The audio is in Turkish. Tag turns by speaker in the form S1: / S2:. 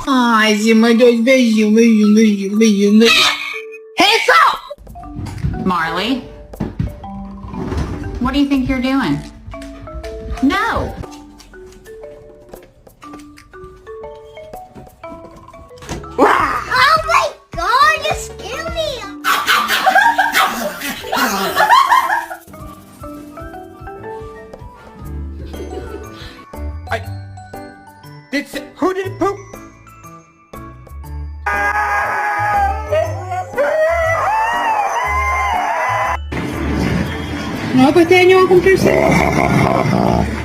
S1: Ai, Zima, dois beijinhos, beijinho, beijinho, beijinho, beijinho. Hands up!
S2: Marley, what do you think you're doing? No.
S3: Oh my god, you scared me!
S4: Who did it poop?
S1: No, pues este año va a cumplirse.